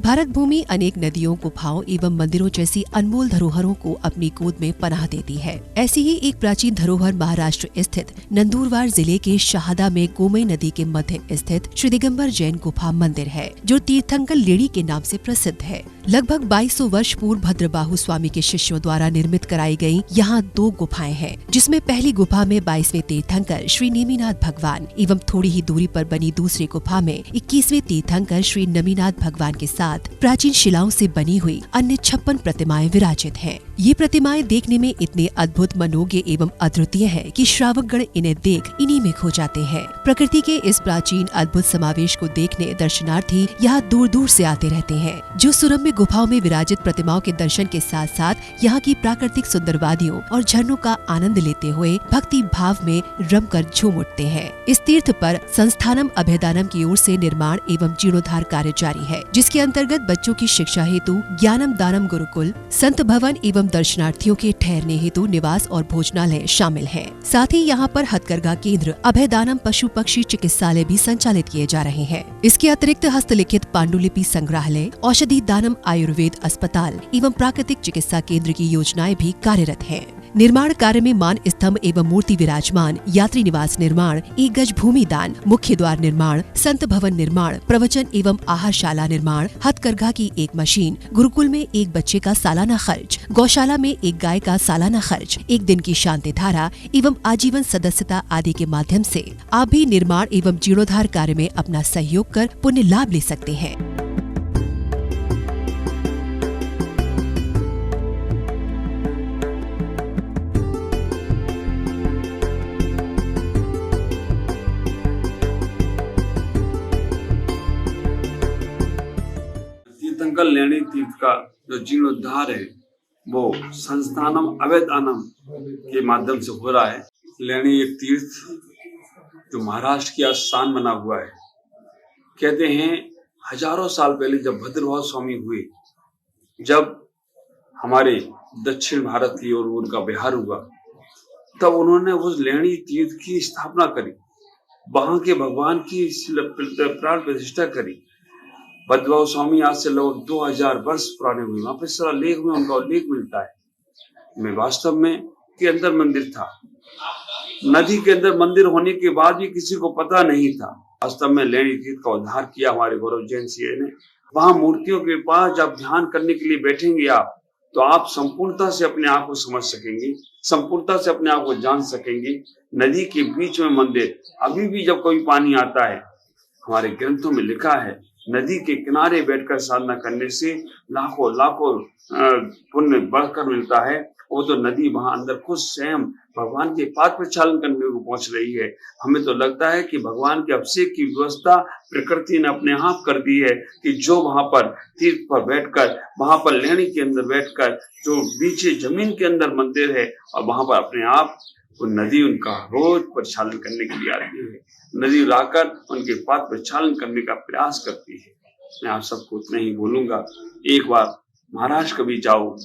भारत भूमि अनेक नदियों, गुफाओं एवं मंदिरों जैसी अनमोल धरोहरों को अपनी गोद में पनाह देती है। ऐसी ही एक प्राचीन धरोहर महाराष्ट्र स्थित नंदुरबार जिले के शहादा में गोमई नदी के मध्य स्थित श्री दिगंबर जैन गुफा मंदिर है, जो तीर्थंकर लेणी के नाम से प्रसिद्ध है। लगभग 2200 वर्ष पूर्व भद्रबाहु स्वामी के शिष्यों द्वारा निर्मित कराई गई यहाँ 2 गुफाएं हैं, जिसमें पहली गुफा में 22वें तीर्थंकर श्री नेमिनाथ भगवान एवं थोड़ी ही दूरी पर बनी दूसरी गुफा में 21वें तीर्थंकर श्री नमीनाथ भगवान के साथ प्राचीन शिलाओं से बनी हुई अन्य 56 प्रतिमाएं विराजित हैं। ये प्रतिमाएं देखने में इतने अद्भुत, मनोज्ञ एवं अद्वितीय हैं कि श्रावकगण इन्हें देख इन्हीं में खो जाते हैं। प्रकृति के इस प्राचीन अद्भुत समावेश को देखने दर्शनार्थी यहाँ दूर दूर से आते रहते हैं, जो सुरम्य गुफाओं में विराजित प्रतिमाओं के दर्शन के साथ साथ यहाँ की प्राकृतिक सुंदर वादियों और झरनों का आनंद लेते हुए भक्ति भाव में रमकर झूम उठते हैं। इस तीर्थ पर संस्थानम अभयदानम की ओर से निर्माण एवं जीर्णोद्धार कार्य जारी है, जिसके अंतर्गत बच्चों की शिक्षा हेतु ज्ञानम दानम गुरुकुल, संत भवन एवं दर्शनार्थियों के ठहरने हेतु निवास और भोजनालय शामिल हैं। साथ ही यहाँ पर हथकरघा केंद्र, अभयदानम पशु पक्षी चिकित्सालय भी संचालित किए जा रहे हैं। इसके अतिरिक्त हस्तलिखित पांडुलिपि संग्रहालय, औषधि दानम आयुर्वेद अस्पताल एवं प्राकृतिक चिकित्सा केंद्र की योजनाएं भी कार्यरत हैं। निर्माण कार्य में मान स्तंभ एवं मूर्ति विराजमान, यात्री निवास निर्माण, 1 गज भूमि दान, मुख्य द्वार निर्माण, संत भवन निर्माण, प्रवचन एवं आहारशाला निर्माण, हथकरघा की 1 मशीन, गुरुकुल में 1 बच्चे का सालाना खर्च, गौशाला में 1 गाय का सालाना खर्च, 1 दिन की शांति धारा एवं आजीवन सदस्यता आदि के माध्यम से आप भी निर्माण एवं जीर्णोद्धार कार्य में अपना सहयोग कर पुण्य लाभ ले सकते हैं। तीर्थंकर लेणी तीर्थ का जो जीर्णोद्धार है वो संस्थानम अभयदानम के माध्यम से हो रहा है। लेणी एक तीर्थ जो महाराष्ट्र की आस्थान बना हुआ है। कहते हैं हजारों साल पहले जब भद्रबाहु स्वामी हुए, जब हमारे दक्षिण भारत की ओर उनका बिहार हुआ, तब उन्होंने उस लेणी तीर्थ की स्थापना करी, वहां के भगवान की प्राण प्रतिष्ठा करी। भद्रबाहु स्वामी आज से लगभग 2000 वर्ष पुराने हुए। वहां पर सारा लेख में उनका उल्लेख मिलता है। मैं वास्तव में के अंदर मंदिर था, नदी के अंदर मंदिर होने के बाद भी किसी को पता नहीं था। वास्तव में लेणी तीर्थ का उद्धार किया हमारे गौरव जैन सिंह ने। वहां मूर्तियों के पास जब ध्यान करने के लिए बैठेंगे आप, तो आप संपूर्णता से अपने आप को समझ सकेंगे, संपूर्णता से अपने आप को जान सकेंगे। नदी के बीच में मंदिर, अभी भी जब कोई पानी आता है, हमारे ग्रंथों में लिखा है नदी के किनारे बैठकर साधना करने से लाखों लाखों पुण्य बढ़कर मिलता है। वो तो नदी वहां अंदर खुद स्वयं भगवान के पाद प्रक्षालन करने को पहुंच रही है। हमें तो लगता है कि भगवान के अभिषेक की व्यवस्था प्रकृति ने अपने आप कर दी है कि जो वहां पर तीर्थ पर बैठकर, वहां पर लेणी के अंदर बैठकर, जो बीच जमीन के अंदर मंदिर है, और वहां पर अपने आप वो नदी उनका रोज प्रक्षालन करने के लिए आती है। नदी लाकर उनके पाद प्रक्षालन करने का प्रयास करती है। मैं आप सबको उतना ही बोलूंगा, एक बार महाराष्ट्र कभी जाओ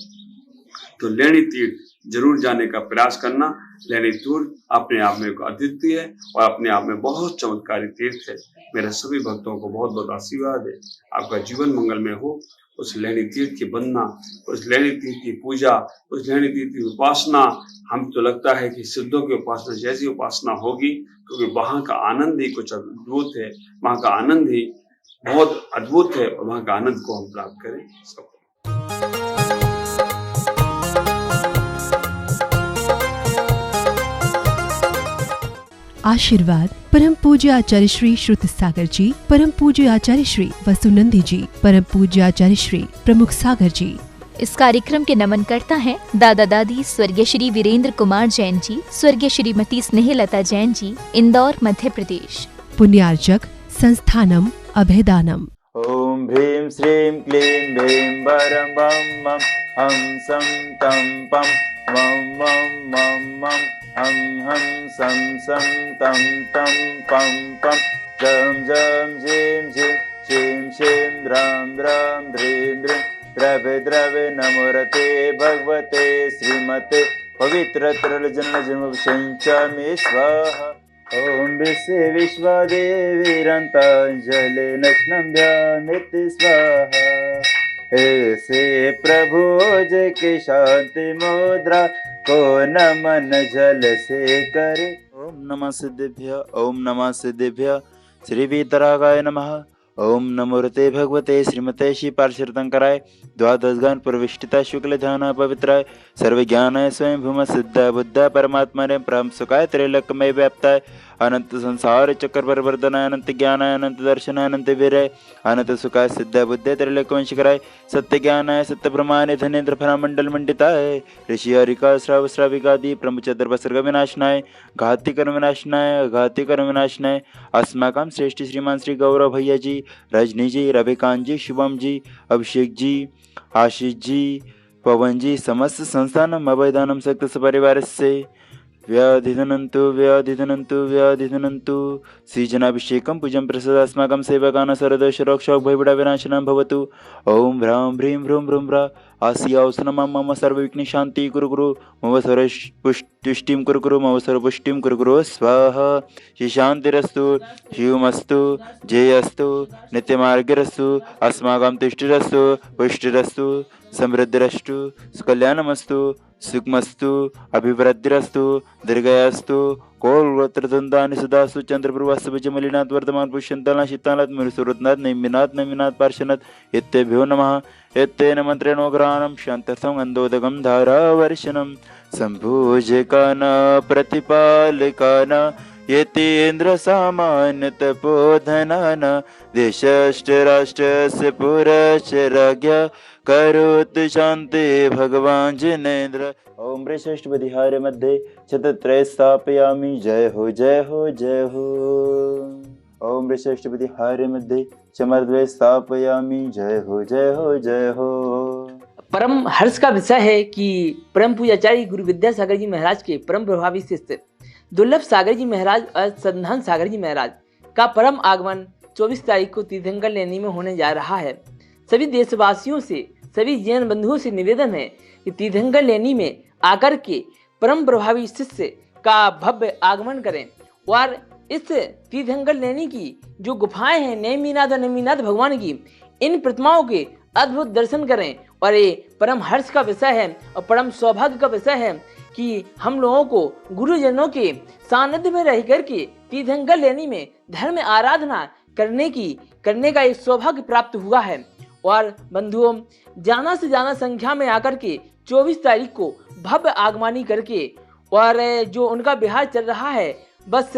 तो लेणी तीर्थ जरूर जाने का प्रयास करना। लेणी तीर्थ अपने आप में अद्वितीय है और अपने आप में बहुत चमत्कारी तीर्थ है। मेरे सभी भक्तों को बहुत बहुत आशीर्वाद है। आपका जीवन मंगलमय हो। उस लेणी तीर्थ की वंदना, उस लेणी तीर्थ की पूजा, उस लेणी तीर्थ की उपासना, हम तो लगता है कि सिद्धों की उपासना जैसी उपासना होगी, क्योंकि वहां का आनंद ही कुछ अद्भुत है। वहां का आनंद ही बहुत अद्भुत है और वहां का आनंद को हम प्राप्त करें सब। आशीर्वाद परम पूज्य आचार्य श्री श्रुत सागर जी, परम पूज्य आचार्य श्री वसुनंदी जी, परम पूज्य आचार्य श्री प्रमुख सागर जी। इस कार्यक्रम के नमन करता है दादा दादी स्वर्गीय श्री वीरेंद्र कुमार जैन जी, स्वर्गीय श्रीमती स्नेहलता जैन जी, इंदौर मध्य प्रदेश। पुण्यार्चक संस्थानम अभयदानम। ओम ह्रीं श्रीं क्लीं भीं वरं वं मं हम सं तं पं वं वं मं मं हम सं तं तं पं पं जं जं झीं झीं शीं शीं द्रां द्रां ध्रीं द्रीं द्रवे द्रवे नमोरते भगवते श्रीमते पवित्र जन्म जन्म विषंचामि स्वाहा। ओम विश्वादेवीरन्ताञ्जलिर्नश्नम्भ्यामिति स्वाहा। ऐसे प्रभु जय की शांति मुद्रा को नमन जल से करे। ओम नमः सिद्धेभ्य, ओम नमः सिद्धेभ्य, श्री वीतरागाय नमः। ओम नमोरते भगवते श्रीमते श्री पार्श्वतंकराय द्वादश गान प्रविष्टिता शुक्ल ध्यान पवित्राय सर्वज्ञानाय स्वयं भूम सिद्ध बुद्ध परमात्मा परम सुखाय त्रैलोक्यमय व्याप्ताय अनंत संसार चक्र परिवर्तनाय अनंत ज्ञानाय अनंत दर्शनाय अनंत वीराय अनंत सुखाय सिद्ध बुद्धे त्रैलोक्यवंशिकराय सत्य ज्ञानाय सत्य प्रमाणे धनेन्द्र फला मंडल मंडिताय ऋषि हरिका श्राव श्राविकादि ब्रह्मचर्य वसर्ग विनाशनाय घाति कर्म विनाशनाय घाति कर्म विनाशनाय अस्माकं श्रेष्ठ श्रीमान श्री गौरव भैया जी, रजनी जी, रविकांत जी, शुभम जी, अभिषेक जी, आशीष जी, पवन जी, समस्त संस्थान अवैधानम सक्त सपरिवार से व्याधिधनन्तु व्याधिधनन्तु व्याधिधनन्तु श्रीजनाभिषेकं पूजं प्रसाद अस्माकं सेवकानां सर्वदोषरोक्षोभयविडा विनाशनं भवतु। ओम ह्रां ह्रीं भ्रूं भ्रूं भ्रा आस्यावसनं मम सर्वविघ्नशान्ति कुरु कुरु मम सर्वपुष्टिं कुरु कुरु मम सर्वपुष्टिं कुरु कुरु स्वाहा। श्री शान्तिरस्तु शिवमस्तु जयस्तु नित्यमार्गरस्तु अस्माकं तुष्टिरस्तु पुष्टिरस्तु समृद्धिरस्तु कल्याणमस्तु सुखमस्तु अभिवृद्धिरस्तु दीर्घायस्तु कोलवत्रदन्तानि सदास्तु चंद्रप्रभास्तु विजमलिनाथ वर्तमान पुष्यंतला शीतानाथ मरुसुरत्नाथ नैमिनाथ नैमिनाथ पार्श्वनाथ इत्येभ्यो नमः। एतेन मंत्रेण ग्रहणं शान्तर्थं गन्धोदकं धारावर्षणं सम्भोजकान प्रतिपालकान यतीन्द्र सामान्य तपोधनान देशश्च राष्ट्रस्य पुरस्य राज्ञ करोतु शान्ति भगवान जिनेन्द्र। ओम ऋषष्ठपदिहारे मध्ये शतत्रय स्थापयामि जय हो जय हो जय हो। ओम ऋषष्ठपदिहारे मध्ये चमरद्वय स्थापयामि जय हो जय हो जय हो। परम हर्ष का विषय है कि परम पूज्याचार्य गुरु विद्यासागर जी महाराज के परम प्रभावी शिष्य दुर्लभ सागर जी महाराज और संधान सागर जी महाराज का परम आगमन 24 तारीख को तीर्थंकर लेनी में होने जा रहा है। सभी देशवासियों से, सभी जैन बंधुओं से निवेदन है कि तीर्थंकर लेनी में आकर के परम प्रभावी शिष्य का भव्य आगमन करें और इस तीर्थंकर लेनी की जो गुफाएं हैं नेमिनाथ और नेमिनाथ भगवान की, इन प्रतिमाओं के अद्भुत दर्शन करें। और ये परम हर्ष का विषय है और परम सौभाग्य का विषय है कि हम लोगों को गुरुजनों के सानिध्य में रह करके तीर्थंकर लेनी में धर्म आराधना करने का एक सौभाग्य प्राप्त हुआ है। और बंधुओं, ज्यादा से ज्यादा संख्या में आकर के 24 तारीख को भव्य आगमनी करके, और जो उनका विहार चल रहा है बस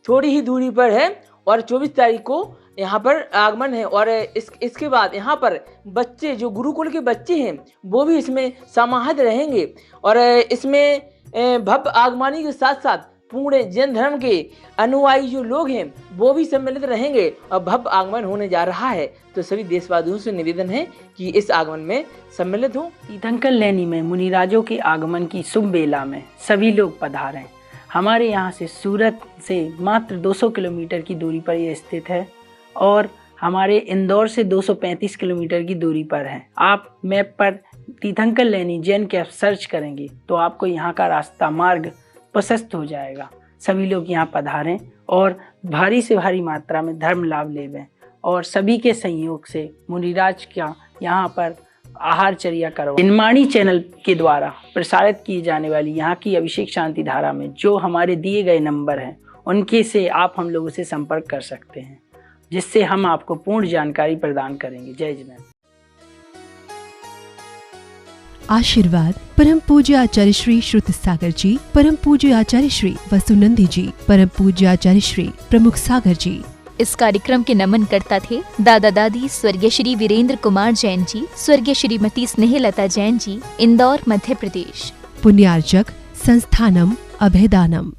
थोड़ी ही दूरी पर है और 24 तारीख को यहाँ पर आगमन है। और इसके बाद यहाँ पर बच्चे, जो गुरुकुल के बच्चे हैं, वो भी इसमें समाहित रहेंगे और इसमें भव्य आगमनी के साथ साथ पूर्ण जैन धर्म के अनुयायी जो लोग हैं वो भी सम्मिलित रहेंगे और भव्य आगमन होने जा रहा है। तो सभी देशवासियों से निवेदन है कि इस आगमन में सम्मिलित हो। तीर्थंकर लेनी में मुनिराजों के आगमन की शुभ बेला में सभी लोग पधारें। हमारे यहाँ से सूरत से मात्र 200 किलोमीटर की दूरी पर यह स्थित है और हमारे इंदौर से 235 किलोमीटर की दूरी पर है। आप मैप पर तीर्थंकर लेनी जैन कैब सर्च करेंगे तो आपको यहाँ का रास्ता मार्ग प्रशस्त हो जाएगा। सभी लोग यहाँ पधारें और भारी से भारी मात्रा में धर्म लाभ लेवें और सभी के सहयोग से मुनिराज का यहाँ पर आहारचर्या करो। निन्माणी चैनल के द्वारा प्रसारित की जाने वाली यहाँ की अभिषेक शांति धारा में जो हमारे दिए गए नंबर हैं उनके से आप हम लोगों से संपर्क कर सकते हैं, जिससे हम आपको पूर्ण जानकारी प्रदान करेंगे। जय जिनेन्द्र। आशीर्वाद परम पूज्य आचार्य श्री श्रुत सागर जी, परम पूज्य आचार्य श्री वसुनंदी जी, परम पूज्य आचार्य श्री प्रमुख सागर जी। इस कार्यक्रम के नमन करता थे दादा दादी स्वर्गीय श्री वीरेंद्र कुमार जैन जी, स्वर्गीय श्रीमती स्नेहलता जैन जी, इंदौर मध्य प्रदेश। पुण्यार्चक संस्थानम अभेदानम।